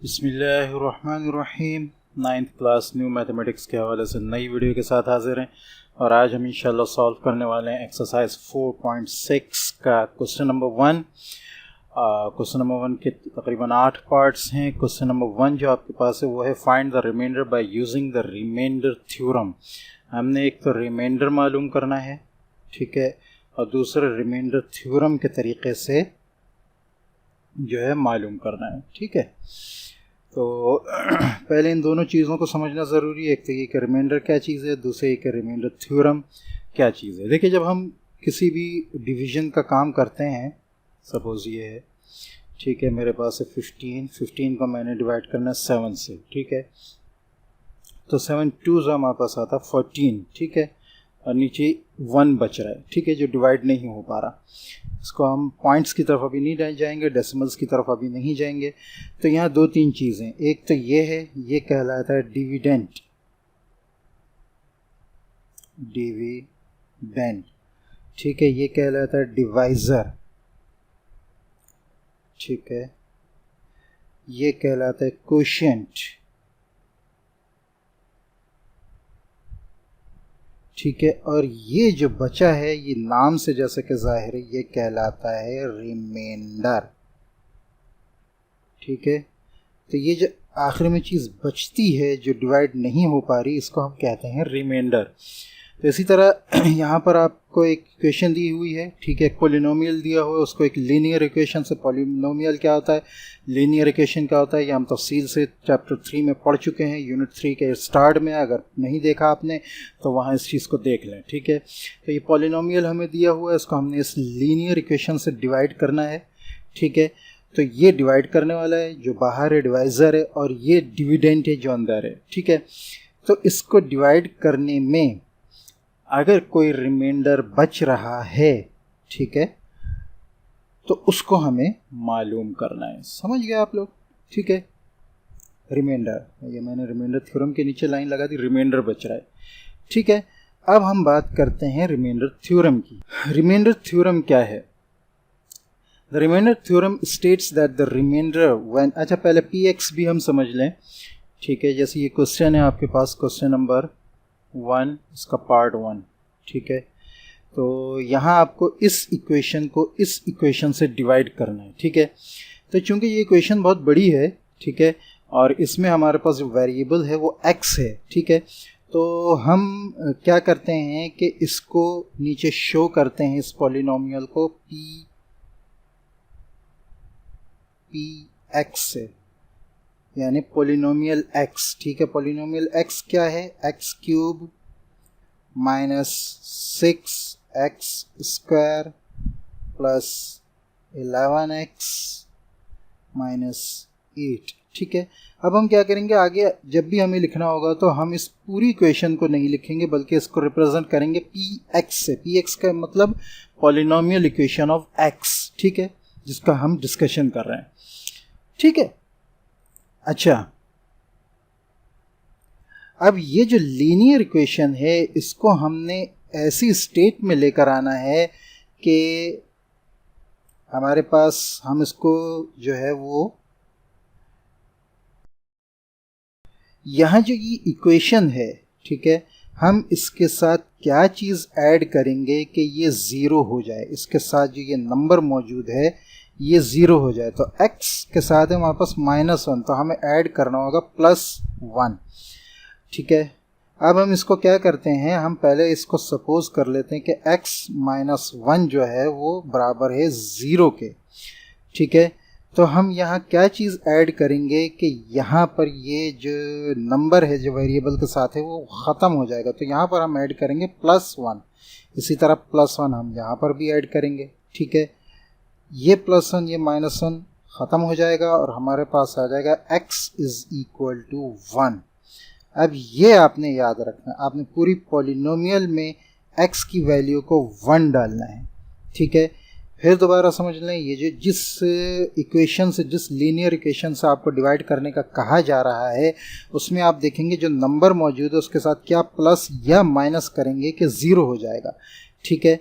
बिस्मिल्लाहिर्रहमानिर्रहीम। 9th class new mathematics के हवाले से नई वीडियो के साथ हाजिर हैं और आज हम इंशाल्लाह सॉल्व करने वाले हैं एक्सरसाइज 4.6 का क्वेश्चन नंबर 1। क्वेश्चन नंबर 1 के तकरीबन 8 पार्ट्स हैं। क्वेश्चन नंबर 1 जो आपके पास है वो है find the remainder by using the remainder theorem. हमने एक तो रिमाइंडर मालूम करना है, ठीक है, और दूसरा रिमाइंडर थ्योरम के तरीके से जो है मालूम करना है, ठीक है। तो पहले इन दोनों चीज़ों को समझना ज़रूरी है। एक तो ये कि रिमाइंडर क्या चीज़ है, दूसरे कि रिमाइंडर थ्योरम क्या चीज़ है। देखिए, जब हम किसी भी डिवीज़न का काम करते हैं, सपोज़ ये है, ठीक है, मेरे पास है 15 को मैंने डिवाइड करना है 7 से, ठीक है, तो 7 2 हमारे पास आता 14, ठीक है, और नीचे 1 बच रहा है, ठीक है, जो डिवाइड नहीं हो पा रहा। इसको हम पॉइंट्स की तरफ अभी नहीं जाएंगे, डेसिमल्स की तरफ अभी नहीं जाएंगे। तो यहाँ 2-3 चीज़ें, एक तो ये है, ये कहलाता है डिविडेंड, ठीक है, ये कहलाता है डिवाइज़र, ठीक है, ये कहलाता है कोशेंट, ठीक है, और ये जो बचा है, ये नाम से जैसे कि जाहिर है, ये कहलाता है रिमाइंडर, ठीक है। तो ये जो आखिर में चीज़ बचती है जो डिवाइड नहीं हो पा रही, इसको हम कहते हैं रिमाइंडर। तो इसी तरह यहाँ पर आपको एक इक्वेशन दी हुई है, ठीक है, एक पॉलिनोमियल दिया हुआ है, उसको एक लीनियर इक्वेशन से, पॉलिनोमियल क्या होता है, लीनियर इक्वेशन क्या होता है, ये हम तफसील से चैप्टर 3 में पढ़ चुके हैं, यूनिट 3 के स्टार्ट में। अगर नहीं देखा आपने तो वहाँ इस चीज़ को देख लें, ठीक है। तो ये पॉलिनोमियल हमें दिया हुआ है, इसको हमने इस लीनियर इक्वेशन से डिवाइड करना है, ठीक है। तो ये डिवाइड करने वाला है, जो बाहर है डिवाइज़र है, और ये डिविडेंड है जो अंदर है, ठीक है। तो इसको डिवाइड करने में अगर कोई रिमाइंडर बच रहा है, ठीक है, तो उसको हमें मालूम करना है। समझ गए आप लोग, ठीक है। रिमाइंडर, ये मैंने रिमाइंडर थ्योरम के नीचे लाइन लगा दी, रिमाइंडर बच रहा है, ठीक है। अब हम बात करते हैं रिमाइंडर थ्योरम की। रिमाइंडर थ्योरम क्या है? The remainder theorem states that the remainder when, अच्छा पहले px भी हम समझ लें, ठीक है। जैसे ये क्वेश्चन है आपके पास, क्वेश्चन नंबर 1, इसका पार्ट 1, ठीक है। तो यहाँ आपको इस इक्वेशन को इस इक्वेशन से डिवाइड करना है, ठीक है। तो चूंकि ये इक्वेशन बहुत बड़ी है, ठीक है, और इसमें हमारे पास जो वेरिएबल है वो x है, ठीक है। तो हम क्या करते हैं कि इसको नीचे शो करते हैं, इस पॉलिनोमियल को px से, यानी पोलिनोमियल x, ठीक है। पोलिनोमियल x क्या है? x cube minus 6x square plus 11x minus 8, ठीक है। अब हम क्या करेंगे, आगे जब भी हमें लिखना होगा तो हम इस पूरी इक्वेशन को नहीं लिखेंगे, बल्कि इसको रिप्रेजेंट करेंगे px से। px का मतलब पोलिनोमियल इक्वेशन ऑफ x, ठीक है, जिसका हम डिस्कशन कर रहे हैं, ठीक है। अच्छा, अब ये जो लीनियर इक्वेशन है, इसको हमने ऐसी स्टेट में लेकर आना है कि हमारे पास, हम इसको जो है वो, यहाँ जो ये इक्वेशन है, ठीक है, हम इसके साथ क्या चीज़ ऐड करेंगे कि ये ज़ीरो हो जाए, इसके साथ जो ये नंबर मौजूद है ये ज़ीरो हो जाए। तो x के साथ है हमारे पास -1, तो हमें ऐड करना होगा +1, ठीक है। अब हम इसको क्या करते हैं, हम पहले इसको सपोज कर लेते हैं कि x - 1 जो है वो बराबर है 0 के, ठीक है। तो हम यहाँ क्या चीज़ ऐड करेंगे कि यहाँ पर ये जो नंबर है जो वेरिएबल के साथ है वो ख़त्म हो जाएगा। तो यहाँ पर हम ऐड करेंगे +1, इसी तरह +1 हम यहाँ पर भी ऐड करेंगे, ठीक है। ये +1 ये -1 ख़त्म हो जाएगा और हमारे पास आ जाएगा x = 1। अब ये आपने याद रखना, आपने पूरी पॉलिनोमियल में x की वैल्यू को 1 डालना है, ठीक है। फिर दोबारा समझ लें, ये जो जिस इक्वेशन से, जिस लीनियर इक्वेशन से आपको डिवाइड करने का कहा जा रहा है, उसमें आप देखेंगे जो नंबर मौजूद है उसके साथ क्या प्लस या माइनस करेंगे कि 0 हो जाएगा, ठीक है।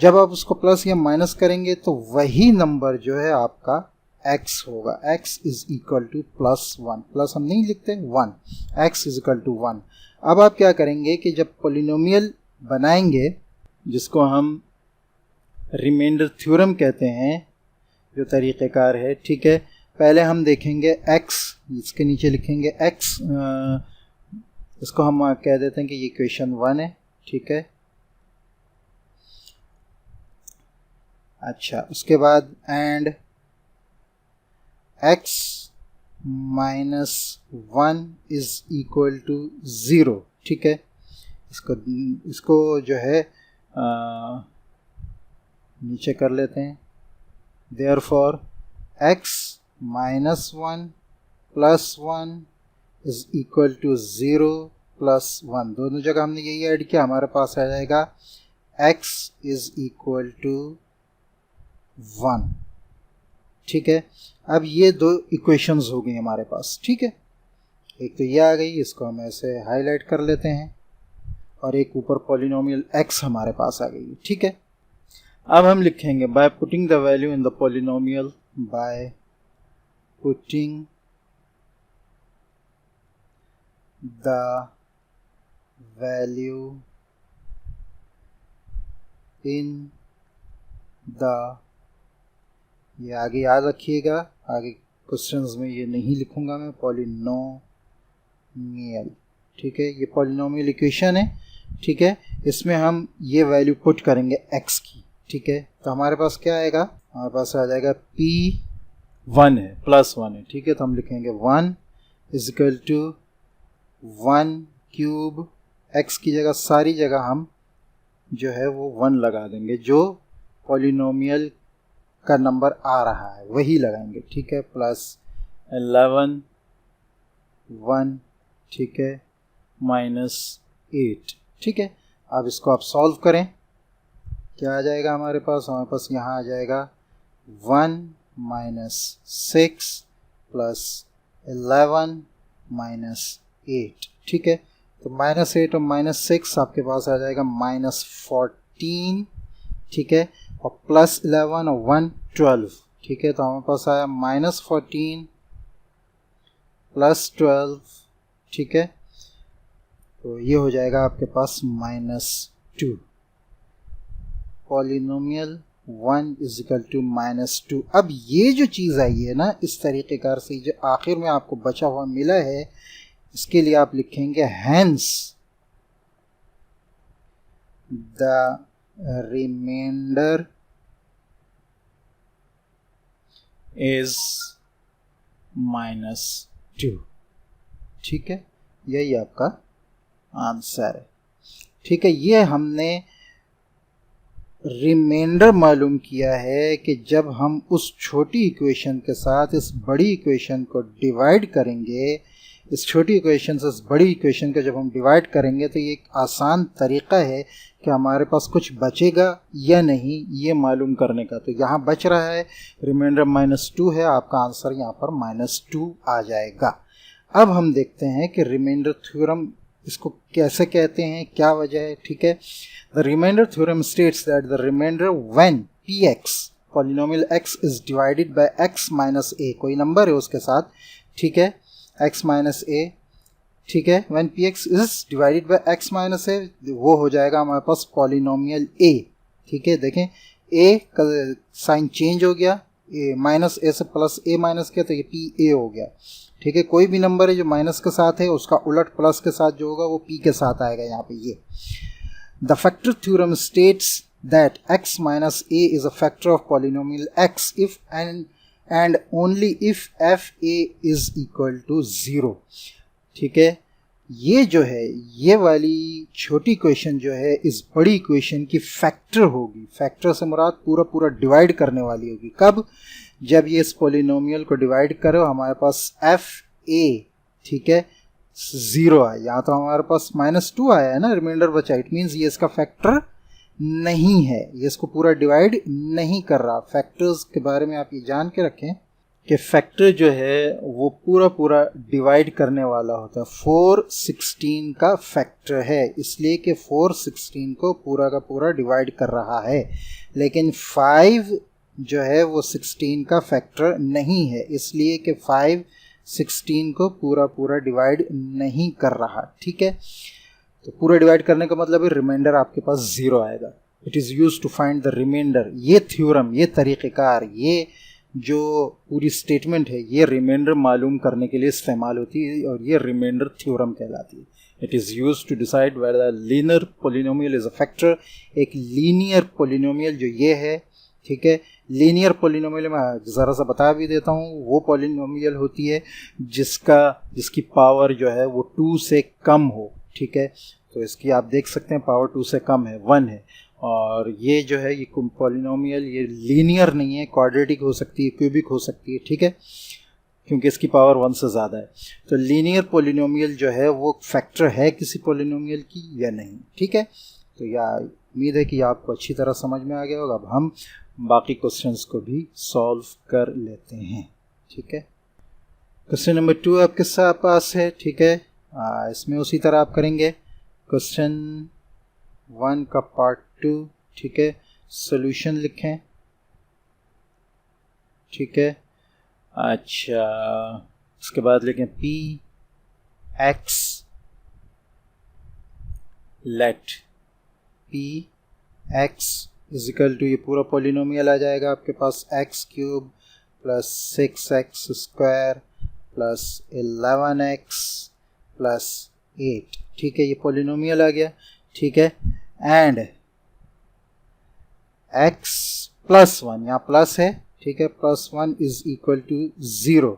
जब आप उसको प्लस या माइनस करेंगे तो वही नंबर जो है आपका x होगा, x is equal to +1, plus हम नहीं लिखते 1, x इज इक्वल टू 1। अब आप क्या करेंगे कि जब पोलिनोमियल बनाएंगे, जिसको हम रिमाइंडर थ्योरम कहते हैं, जो तरीक़ेकार है, ठीक है, पहले हम देखेंगे x, इसके नीचे लिखेंगे x, इसको हम कह देते हैं कि ये इक्वेशन 1 है, ठीक है। अच्छा, उसके बाद and x minus 1 is equal to 0, ठीक है। इसको जो है नीचे कर लेते हैं। Therefore x minus 1 plus 1 is equal to 0 plus 1, दोनों जगह हमने यही ऐड किया, हमारे पास आ जाएगा x इज इक्वल टू 1, ठीक है। अब ये दो इक्वेशंस हो गई हमारे पास, ठीक है। एक तो ये आ गई, इसको हम ऐसे हाईलाइट कर लेते हैं, और एक ऊपर पॉलिनोमियल x हमारे पास आ गई, ठीक है। अब हम लिखेंगे by putting the value in the polynomial, by putting the value in the, ये आगे याद रखिएगा, आगे क्वेश्चंस में ये नहीं लिखूंगा मैं, पॉलिनोमियल, ठीक है। ये पॉलिनोमियल इक्वेशन है, ठीक है। इसमें हम ये वैल्यू पुट करेंगे x की, ठीक है। तो हमारे पास क्या आएगा, हमारे पास आ जाएगा p1 है, +1 है, ठीक है। तो हम लिखेंगे 1 is equal to 1 cube, x की जगह सारी जगह हम जो है वो 1 लगा देंगे, जो पॉलिनोमियल का नंबर आ रहा है वही लगाएंगे, ठीक है। प्लस 11 1, ठीक है, -8, ठीक है। अब इसको आप सॉल्व करें, क्या आ जाएगा हमारे पास, यहाँ आ जाएगा 1 - 6 प्लस 11 -8, ठीक है। तो -8 और -6 आपके पास आ जाएगा -14, ठीक है, और +11 और 1 12, ठीक है। तो हमारे पास आया -14 + 12, ठीक है। तो ये हो जाएगा आपके पास -2, पॉलिनोमियल 1 इज इक्वल टू -2। अब ये जो चीज़ आई है ना, इस तरीक़ेकार से जो आखिर में आपको बचा हुआ मिला है, इसके लिए आप लिखेंगे हैंस द रिमाइंडर इज -2, ठीक है। यही आपका आंसर है, ठीक है। ये हमने रिमाइंडर मालूम किया है कि जब हम उस छोटी इक्वेशन के साथ इस बड़ी इक्वेशन को डिवाइड करेंगे, इस छोटी इक्वेशन से इस बड़ी इक्वेशन को जब हम डिवाइड करेंगे, तो ये एक आसान तरीक़ा है कि हमारे पास कुछ बचेगा या नहीं ये मालूम करने का। तो यहाँ बच रहा है, रिमाइंडर -2 है, आपका आंसर यहाँ पर -2 आ जाएगा। अब हम देखते हैं कि रिमाइंडर थ्योरम इसको कैसे कहते हैं, क्या वजह है, ठीक है। The remainder theorem states that the remainder when px polynomial x is divided by x minus a, कोई नंबर है उसके साथ, ठीक है, x माइनस a, ठीक है, when px is divided by x minus a, वो हो जाएगा हमारे पास पॉलिनोमियल a, ठीक है। देखें a का साइन चेंज हो गया, -a से +a माइनस किया तो ये pa हो गया, ठीक है। कोई भी नंबर है जो माइनस के साथ है, उसका उलट प्लस के साथ जो होगा वो p के साथ आएगा यहाँ पे। ये the factor theorem states that x minus a is a factor of polynomial x if and only if f a is equal to 0, ठीक है। ये जो है, ये वाली छोटी इक्वेशन जो है इस बड़ी इक्वेशन की फैक्टर होगी। फैक्टर से मुराद पूरा डिवाइड करने वाली होगी। कब? जब ये इस पॉलिनोमियल को डिवाइड करो, हमारे पास एफ ए, ठीक है, 0 आया। यहाँ तो हमारे पास -2 आया है ना, रिमाइंडर बचा, इट मीन्स ये इसका फैक्टर नहीं है, ये इसको पूरा डिवाइड नहीं कर रहा। फैक्टर्स के बारे में आप ये जान के रखें कि फैक्टर जो है वो पूरा डिवाइड करने वाला होता है। 416 का फैक्टर है, इसलिए कि 416 को पूरा का पूरा डिवाइड कर रहा है, लेकिन 5 जो है वो 16 का फैक्टर नहीं है, इसलिए कि 5 16 को पूरा पूरा डिवाइड नहीं कर रहा। ठीक है, तो पूरा डिवाइड करने का मतलब है रिमाइंडर आपके पास 0 आएगा। It is use to find the remainder. ये थ्योरम, ये तरीक़ेकार, ये जो पूरी स्टेटमेंट है, ये रिमाइंडर मालूम करने के लिए इस्तेमाल होती है और ये रिमाइंडर थ्योरम कहलाती है। It is use to decide whether linear polynomial is a factor. एक लीनियर पोलिनोमियल जो ये है, ठीक है, लीनियर पोलिनोमियल में ज़रा सा बता भी देता हूँ, वो पोलिनोमियल होती है जिसकी पावर जो है वो 2 से कम हो। ठीक है, तो इसकी आप देख सकते हैं पावर 2 से कम है, 1 है। और ये जो है ये पॉलिनोमियल ये लीनियर नहीं है, क्वाड्रेटिक हो सकती है, क्यूबिक हो सकती है। ठीक है, क्योंकि इसकी पावर 1 से ज़्यादा है। तो लीनियर पॉलिनोमियल जो है वो फैक्टर है किसी पॉलिनोमियल की या नहीं। ठीक है, तो यह उम्मीद है कि आपको अच्छी तरह समझ में आ गया होगा। अब हम बाकी क्वेश्चंस को भी सॉल्व कर लेते हैं। ठीक है, क्वेश्चन नंबर 2 आपके पास है। ठीक है, इसमें उसी तरह आप करेंगे क्वेश्चन 1 का पार्ट 2। ठीक है, सॉल्यूशन लिखें। ठीक है, अच्छा, उसके बाद लिखें p x let p x is equal to, ये पूरा पॉलिनोमियल आ जाएगा आपके पास, x cube plus 6x square plus 11x plus 8। ठीक है, ये पॉलिनोमियल आ गया। ठीक है, एंड x प्लस 1, यहाँ प्लस है। ठीक है, प्लस 1 इज इक्वल टू 0,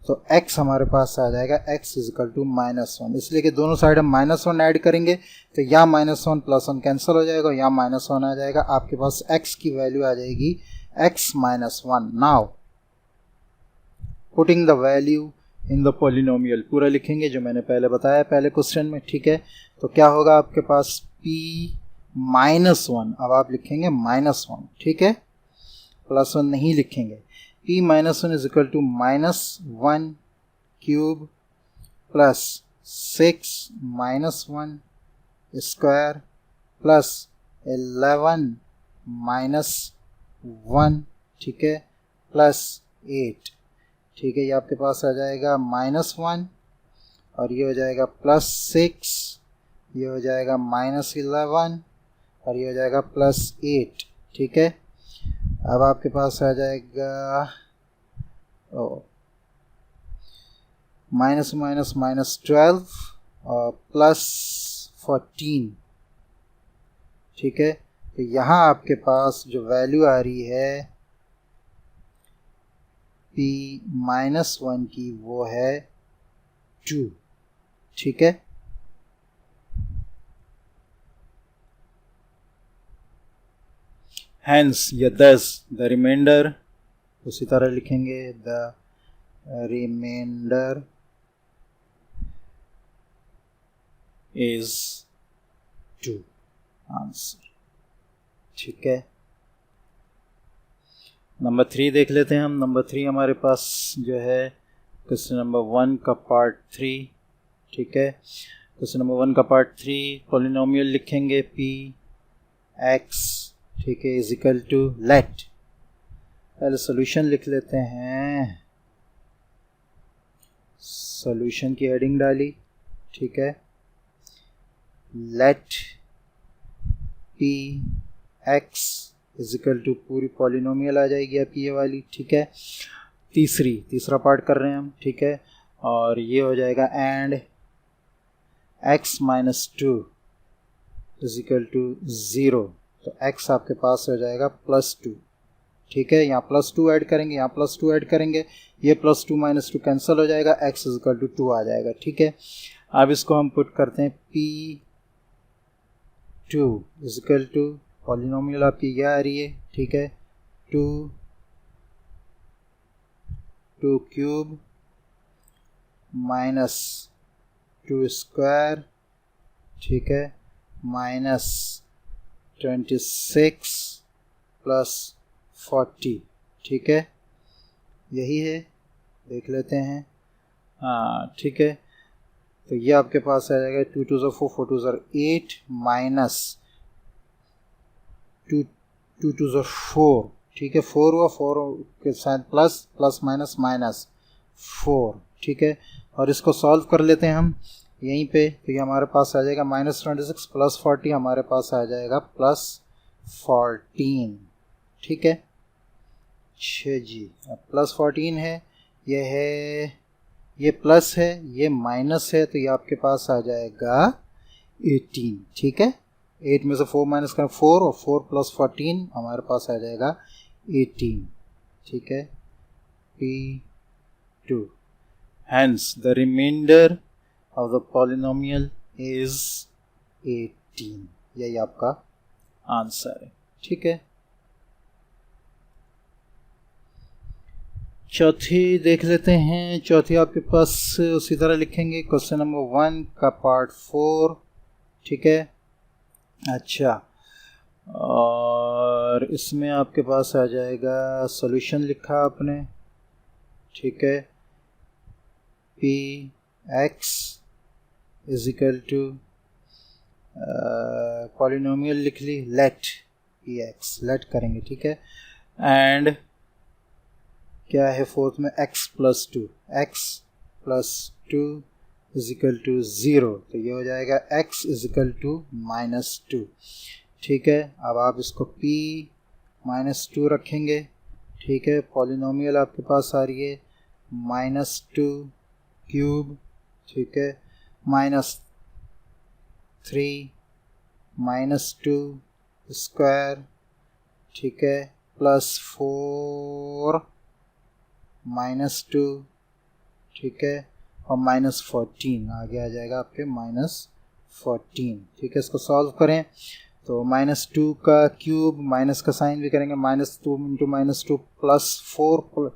तो x हमारे पास आ जाएगा x इज इक्वल टू -1, इसलिए कि दोनों साइड हम -1 ऐड करेंगे तो यहाँ -1 प्लस 1 कैंसिल हो जाएगा, यहाँ -1 आ जाएगा। आपके पास x की वैल्यू आ जाएगी x -1। Now putting the value in the polynomial, पूरा लिखेंगे जो मैंने पहले बताया पहले क्वेश्चन में। ठीक है, तो क्या होगा आपके पास p -1, अब आप लिखेंगे -1। ठीक है, +1 नहीं लिखेंगे। p -1 is equal to -1 cube plus 6 -1 square plus 11 -1। ठीक है, प्लस 8। ठीक है, ये आपके पास आ जाएगा -1 और ये हो जाएगा +6, ये हो जाएगा -11 और ये हो जाएगा +8। ठीक है, अब आपके पास आ जाएगा -12 और +14। ठीक है, तो यहाँ आपके पास जो वैल्यू आ रही है p -1 की वो है 2। ठीक है, हैंस या दस द रिमाइंडर उसी तरह लिखेंगे, द रिमाइंडर इज 2 आंसर। ठीक है, नंबर 3 देख लेते हैं हम। नंबर 3 हमारे पास जो है क्वेश्चन नंबर 1 का पार्ट 3। ठीक है, क्वेश्चन नंबर 1 का पार्ट 3 पॉलिनोमियल लिखेंगे p x, ठीक है, इज इक्वल टू लेट, पहले सॉल्यूशन लिख लेते हैं। सॉल्यूशन की हेडिंग डाली। ठीक है, let p x is equal to, पूरी पॉलिनोमियल आ जाएगी आपकी ये वाली। ठीक है, तीसरा पार्ट कर रहे हैं हम। ठीक है, और ये हो जाएगा and x -2 is equal to 0, तो x आपके पास हो जाएगा +2। ठीक है, यहाँ +2 ऐड करेंगे, यहाँ +2 ऐड करेंगे, ये +2 -2 कैंसिल हो जाएगा, x इज इक्वल टू 2 आ जाएगा। ठीक है, अब इसको हम पुट करते हैं p2 is equal to, polynomial आपकी ये आ रही है। ठीक है, 2 क्यूब -2 स्क्वायर, ठीक है, -26 प्लस 40। ठीक है, यही है, देख लेते हैं। हाँ, ठीक है, तो ये आपके पास आ जाएगा 2 2 4 4 2 8 -2 2 2 4। ठीक है, 4 हुआ, 4 के साथ प्लस प्लस माइनस माइनस 4, ठीक है। और इसको सॉल्व कर लेते हैं हम यहीं पे, तो ये हमारे पास आ जाएगा -26 प्लस 40, हमारे पास आ जाएगा +14, ठीक है। अच्छा जी, अब +14 है, ये है, ये प्लस है, ये माइनस है, तो ये आपके पास आ जाएगा 18, ठीक है। 8 में से 4 माइनस करें 4, और 4 + 14 हमारे पास आ जाएगा 18, ठीक है। P2, hence the remainder of the polynomial is 18, यही आपका आंसर है, ठीक है। चौथी देख लेते हैं। चौथी आपके पास उसी तरह लिखेंगे, क्वेश्चन नंबर 1 का पार्ट 4, ठीक है। अच्छा, और इसमें आपके पास आ जाएगा सॉल्यूशन लिखा आपने, ठीक है। Px is equal to polynomial लिख ली, लेट Px, लेट करेंगे, ठीक है। एंड क्या है फोर्थ में, x + 2, x + 2 is equal to 0, तो ये हो जाएगा x इज इक्वल टू -2, ठीक है। अब आप इसको p -2 रखेंगे, ठीक है। पॉलिनोमियल आपके पास आ रही है -2 क्यूब, ठीक है, -3 -2 स्क्वायर, ठीक है, +4 -2, ठीक है, और -14 आगे आ जाएगा आपके -14, ठीक है। इसको सॉल्व करें तो -2 का क्यूब, माइनस का साइन भी करेंगे, -2 × -2 +4,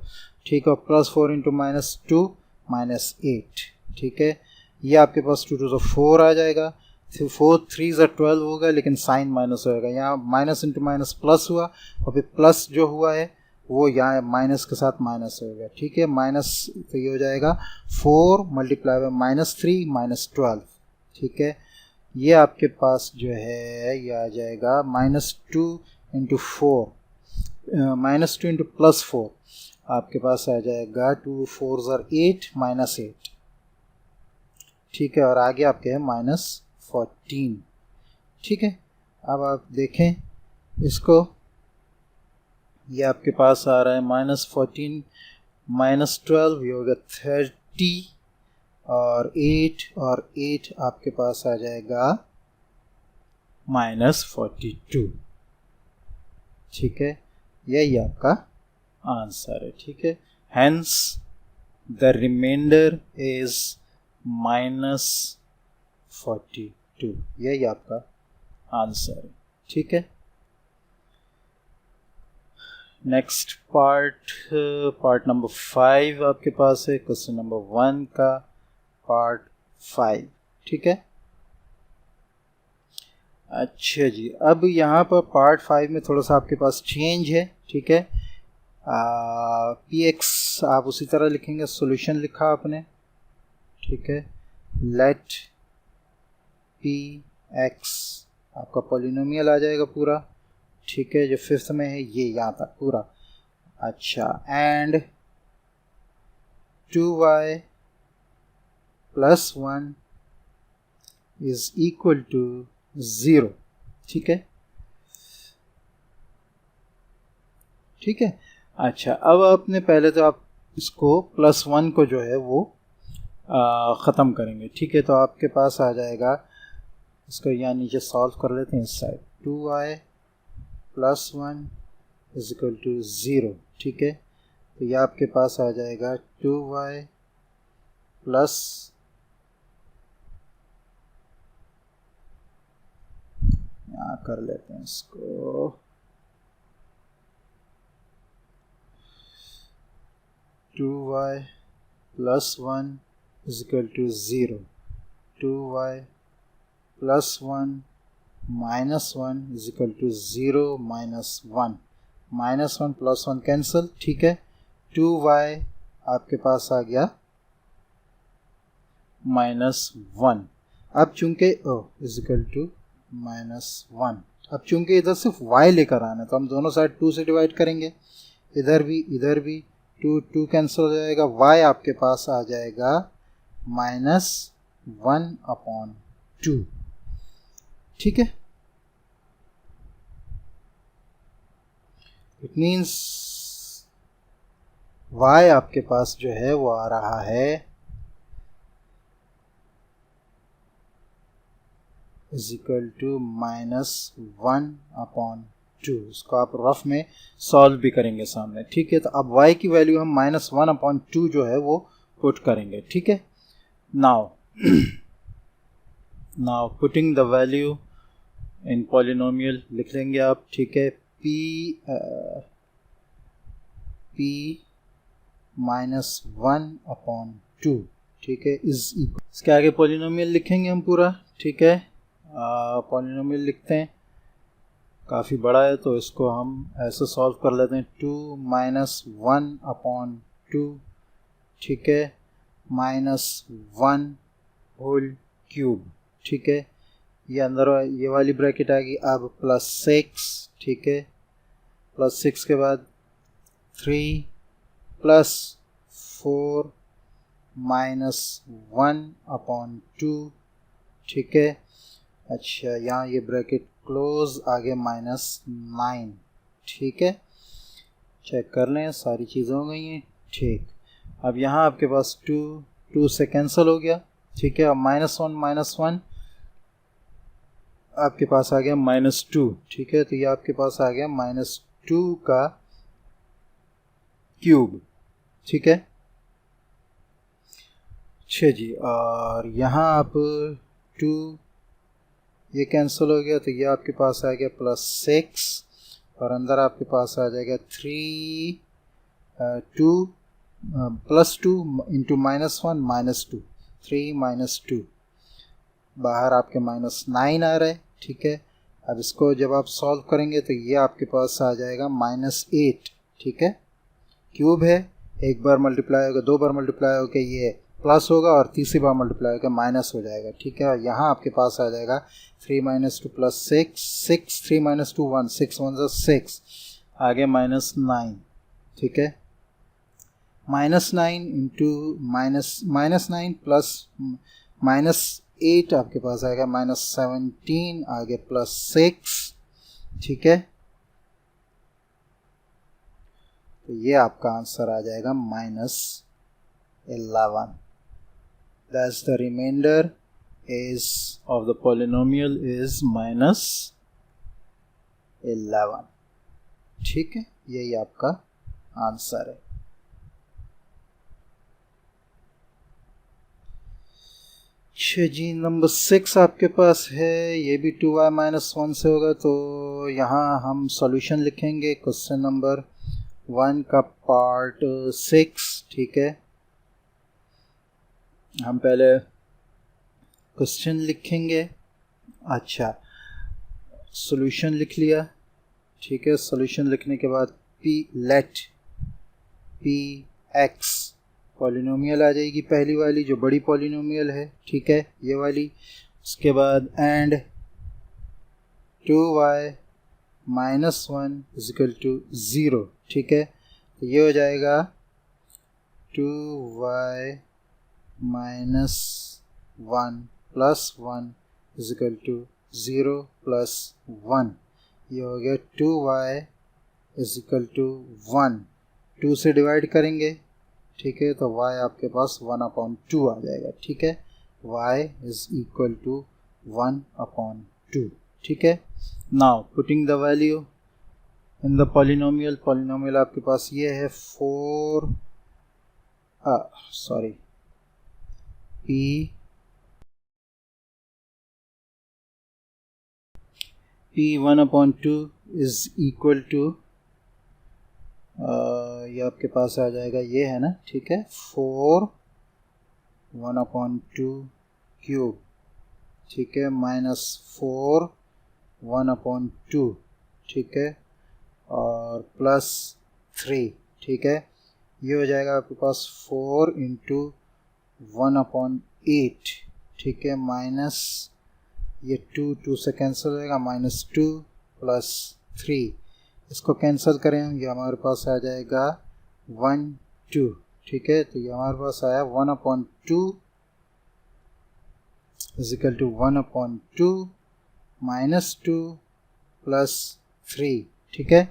ठीक है, +4 × -2 -8, ठीक है। ये आपके पास 2 to the 4 आ जाएगा, 4 3 12 होगा, लेकिन साइन माइनस होएगा, यहाँ माइनस इंटू माइनस प्लस हुआ, और फिर प्लस जो हुआ है वो यहाँ माइनस के साथ माइनस होएगा, ठीक है। माइनस, तो ये हो जाएगा 4 × -3 -12, ठीक है। ये आपके पास जो है ये आ जाएगा -2 × 4, -2 × +4 आपके पास आ जाएगा 2 4 8 -8, ठीक है। और आगे आपके है -14, ठीक है। अब आप देखें इसको, ये आपके पास आ रहा है -14 -12, ये होगा 30, और 8 आपके पास आ जाएगा -42, ठीक है। यही आपका आंसर है, ठीक है। हेंस द रिमाइंडर इज -42, यही आपका आंसर है, ठीक है। नेक्स्ट पार्ट नंबर 5 आपके पास है, क्वेश्चन नंबर 1 का पार्ट 5, ठीक है। अच्छा जी, अब यहाँ पर पार्ट 5 में थोड़ा सा आपके पास चेंज है, ठीक है। Px आप उसी तरह लिखेंगे, सॉल्यूशन लिखा आपने, ठीक है। लेट Px आपका पॉलिनोमियल आ जाएगा पूरा, ठीक है, जो 5th में है ये यहाँ तक पूरा। अच्छा, and 2y + 1 is equal to 0, ठीक है, ठीक है। अच्छा, अब आपने पहले तो आप इसको +1 को जो है वो ख़त्म करेंगे, ठीक है। तो आपके पास आ जाएगा, इसको यहाँ नीचे सॉल्व कर लेते हैं इस side, 2y + 1 is equal to 0, ठीक है। तो यह आपके पास आ जाएगा 2y प्लस यहाँ कर लेते हैं इसको, two y plus 1 is equal to 0, 2y + 1 - 1 is equal to 0 - 1, -1 + 1 cancel, ठीक है। 2y आपके पास आ गया -1, अब चूंकि इज इक्वल टू -1, अब चूंकि इधर सिर्फ y लेकर आना है तो हम दोनों साइड 2 से डिवाइड करेंगे, इधर भी 2 कैंसिल हो जाएगा, y आपके पास आ जाएगा -1/2। ठीक है, इट मीन्स y आपके पास जो है वो आ रहा है इज इक्वल टू -1/2। इसको आप रफ में सॉल्व भी करेंगे सामने। ठीक है, तो अब y की वैल्यू हम -1/2 जो है वो पुट करेंगे। ठीक है, now putting the value in polynomial लिख लेंगे आप। ठीक है, p -1/2। ठीक है, इज इक्वल, इसके आगे पॉलिनोमियल लिखेंगे हम पूरा। ठीक है, पॉलिनोमियल लिखते हैं, काफ़ी बड़ा है तो इसको हम ऐसे सॉल्व कर लेते हैं। 2 -1/2, ठीक है, -1 होल क्यूब। ठीक है, ये अंदर ये वाली ब्रैकेट आ गई। अब +6, ठीक है, +6 के बाद 3 +4 -1/2। ठीक है, अच्छा यहाँ ये ब्रैकेट क्लोज, आगे -9। ठीक है, चेक कर लें सारी चीज़ें हो गई हैं। ठीक, अब यहाँ आपके पास 2 से कैंसिल हो गया। ठीक है, अब -1 आपके पास आ गया -2। ठीक है, तो ये आपके पास आ गया -2 का क्यूब। ठीक है, अच्छा जी, और यहाँ आप 2 ये कैंसिल हो गया तो ये आपके पास आ गया +6, और अंदर आपके पास आ जाएगा 3 2 +2 इंटू -1 -2, 3 -2, बाहर आपके -9 आ रहा है। ठीक है, अब इसको जब आप सॉल्व करेंगे तो ये आपके पास आ जाएगा -8। ठीक है, क्यूब है, एक बार मल्टीप्लाई होगा, 2 बार मल्टीप्लाई होकर ये प्लस होगा, और तीसरी बार मल्टीप्लाई होकर माइनस हो जाएगा। ठीक है, और यहाँ आपके पास आ जाएगा 3 - 2 + 6, 6 3 - 2 1, 6 1 = 6, आगे -9। ठीक है, -9 इंटू -9 प्लस -8 आपके पास आएगा -17, आगे +6। ठीक है, तो ये आपका आंसर आ जाएगा -11। Thus the remainder is of the polynomial is -11। ठीक है, यही आपका आंसर है। अच्छा जी, नंबर 6 आपके पास है, ये भी 2y - 1 से होगा, तो यहाँ हम सॉल्यूशन लिखेंगे क्वेश्चन नंबर 1 का पार्ट 6। ठीक है, हम पहले क्वेश्चन लिखेंगे। अच्छा, सॉल्यूशन लिख लिया। ठीक है, सॉल्यूशन लिखने के बाद लेट x पॉलिनोमियल आ जाएगी, पहली वाली जो बड़ी पॉलिनोमियल है। ठीक है, ये वाली, उसके बाद एंड 2y - 1 = 0। ठीक है, तो ये हो जाएगा 2y - 1 + 1 = 0 + 1। ये हो गया 2y = 1, 2 से डिवाइड करेंगे। ठीक है, तो y आपके पास 1/2 आ जाएगा। ठीक है, y = 1/2। ठीक है, now putting the value in the polynomial आपके पास ये है 4 p 1/2 इज इक्वल टू, ये आपके पास आ जाएगा, ये है ना। ठीक है, 4 1/2 क्यूब। ठीक है, -4 1/2। ठीक है, और +3। ठीक है, ये हो जाएगा आपके पास 4 × 1/8। ठीक है, माइनस ये 2 से कैंसिल होएगा, -2 प्लस 3, इसको कैंसिल करें ये हमारे पास आ जाएगा 1 2, ठीक है। तो ये हमारे पास आया 1/2 is equal to 1/2 minus 2 plus 3, ठीक है।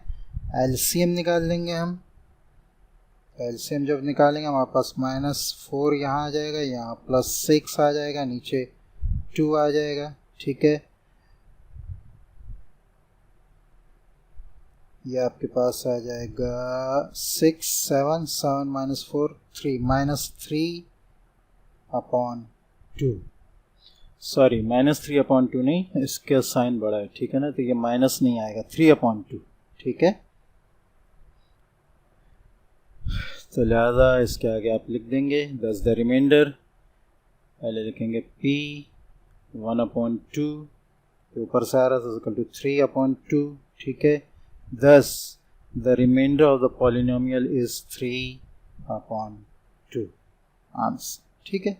एलसीएम निकाल लेंगे हम। एलसीएम जब निकालेंगे हमारे पास -4 यहाँ आ जाएगा, यहाँ +6 आ जाएगा, नीचे 2 आ जाएगा, ठीक है। ये आपके पास आ जाएगा 6 7 7 -4 3 -3/2, सॉरी -3/2 नहीं, इसका साइन बड़ा है, ठीक है ना, तो ये माइनस नहीं आएगा, 3/2, ठीक है। तो लिहाजा इसके आगे आप लिख देंगे दस द रिमाइंडर, पहले लिखेंगे p 1/2, ऊपर से आ रहा था इक्वल टू 3/2, ठीक है। thus the remainder of the polynomial is 3/2 answer, ठीक है।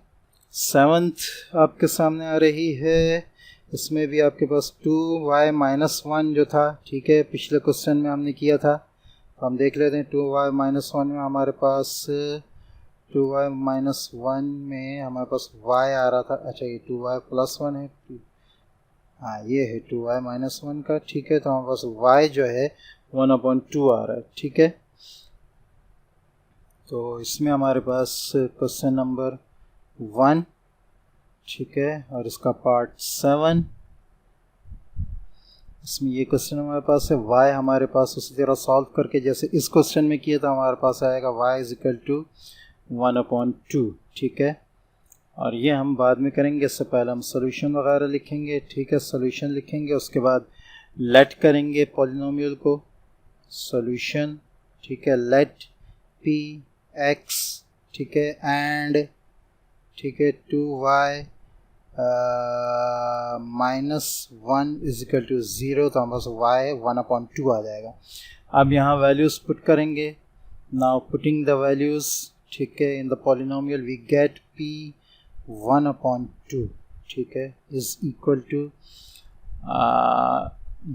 7th आपके सामने आ रही है, इसमें भी आपके पास 2y - 1 जो था, ठीक है, पिछले क्वेश्चन में हमने किया था, तो हम देख लेते हैं। 2y - 1 में हमारे पास 2y - 1 में हमारे पास y आ रहा था, अच्छा ये 2y + 1 है, हाँ ये है 2y - 1 का, ठीक है। तो हमारे पास y जो है 1/2 आ रहा है, ठीक है। तो इसमें हमारे पास क्वेश्चन नंबर 1, ठीक है, और इसका पार्ट 7, इसमें ये क्वेश्चन हमारे पास है। y हमारे पास उसी तरह सॉल्व करके जैसे इस क्वेश्चन में किया था, हमारे पास आएगा y = 1/2, ठीक है। और ये हम बाद में करेंगे, इससे पहले हम सोल्यूशन वगैरह लिखेंगे, ठीक है। सोल्यूशन लिखेंगे, उसके बाद लेट करेंगे पॉलिनोमियल को, सोल्यूशन, ठीक है, लेट p x, ठीक है, एंड, ठीक है, 2y -1 = 0, तो हमारे पास y 1/2 आ जाएगा। अब यहाँ वैल्यूज़ पुट करेंगे, नाउ पुटिंग द वैल्यूज़, ठीक है, in the polynomial we get p 1/2, ठीक है, इज इक्वल टू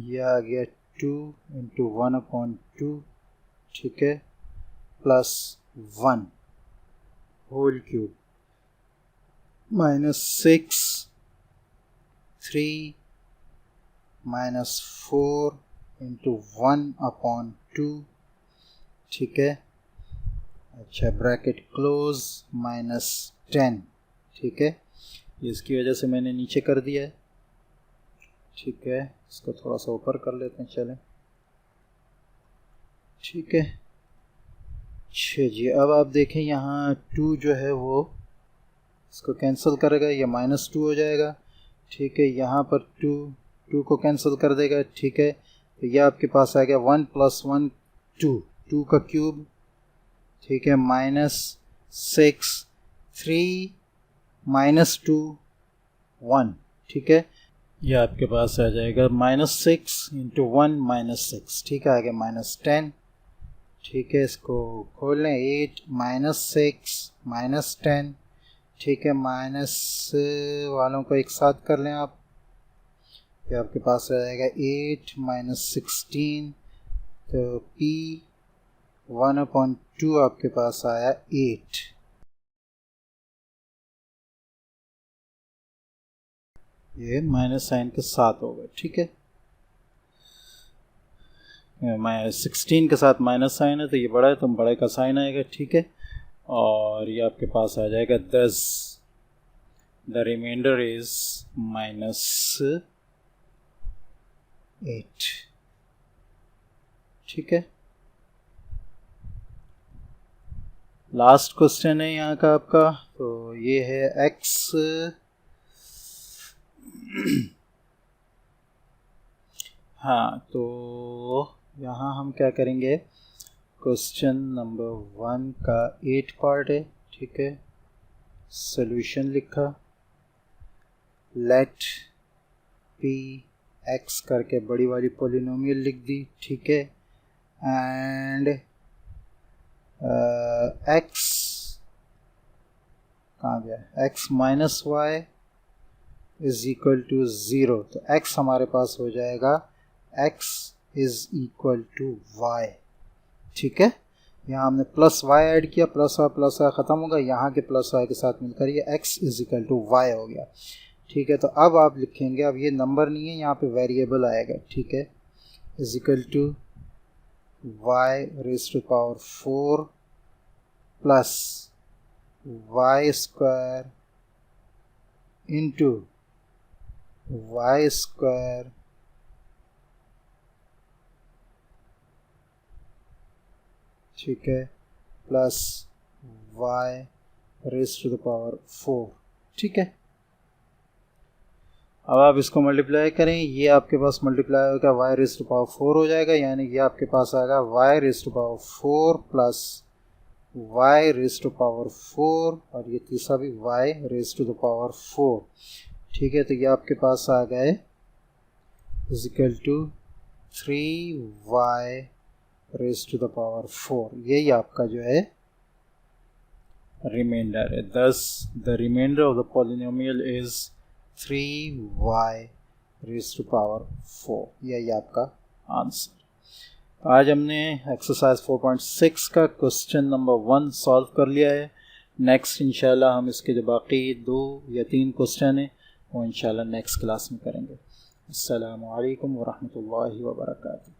ये आ गया 2 × 1/2, ठीक है, प्लस 1 होल क्यूब -6 3 -4 × 1/2, ठीक है, अच्छा ब्रैकेट क्लोज -10, ठीक है। इसकी वजह से मैंने नीचे कर दिया है, ठीक है, इसको थोड़ा सा ऊपर कर लेते हैं, चलें, ठीक है। अच्छा जी, अब आप देखें यहाँ 2 जो है वो इसको कैंसिल करेगा, ये -2 हो जाएगा, ठीक है। यहाँ पर 2 को कैंसिल कर देगा, ठीक है। तो यह आपके पास आ गया 1 + 1 2 का क्यूब, ठीक है, -6 3 -2 1, ठीक है। यह आपके पास आ जाएगा -6 × 1 -6, ठीक है, आगे -10, ठीक है। इसको खोल लें, 8 -6 -10, ठीक है, माइनस वालों को एक साथ कर लें आप, ये आपके पास आ जाएगा 8 -16, तो p 1/2 आपके पास आया 8, ये माइनस साइन के साथ होगा, ठीक है। 16 के साथ माइनस साइन है, तो ये बड़ा है, तो बड़े का साइन आएगा, ठीक है। और ये आपके पास आ जाएगा 10, द रिमाइंडर इज -8, ठीक है। लास्ट क्वेश्चन है यहाँ का आपका, तो ये है x हाँ, तो यहाँ हम क्या करेंगे, क्वेश्चन नंबर 1 का 8 पार्ट है, ठीक है। सॉल्यूशन लिखा, लेट p x करके बड़ी वाली पॉलिनोमियल लिख दी, ठीक है, एंड x कहाँ गया, x - y = 0, तो x हमारे पास हो जाएगा x is equal to y। ठीक है, यहाँ हमने प्लस y ऐड किया, प्लस y ख़त्म होगा, यहाँ के प्लस y के साथ मिलकर ये x is equal to y हो गया। ठीक है, तो अब आप लिखेंगे, अब ये नंबर नहीं है, यहाँ पे वेरिएबल आएगा। ठीक है, is equal to y raise to power 4 plus y square into y square ठीक है plus y raise to the power 4। ठीक है, अब आप इसको मल्टीप्लाई करें, ये आपके पास मल्टीप्लाई होगा y रेज़ टू पावर 4 हो जाएगा, यानी ये आपके पास आएगा y raise to power 4 plus y raise to power 4 और ये तीसरा भी y raise to the power 4। ठीक है, तो ये आपके पास आ गए is equal to 3y raise to the power 4। यही आपका जो है रिमाइंडर है। Thus the remainder of the polynomial is 3y raise to power 4। यही आपका आंसर। आज हमने एक्सरसाइज 4.6 का क्वेश्चन नंबर 1 सॉल्व कर लिया है। नेक्स्ट इंशाल्लाह हम इसके जो बाकी 2 या 3 क्वेश्चन हैं वो इंशाल्लाह नेक्स्ट क्लास में करेंगे। अस्सलामु अलैकुम व रहमतुल्लाहि व बरकातुहू।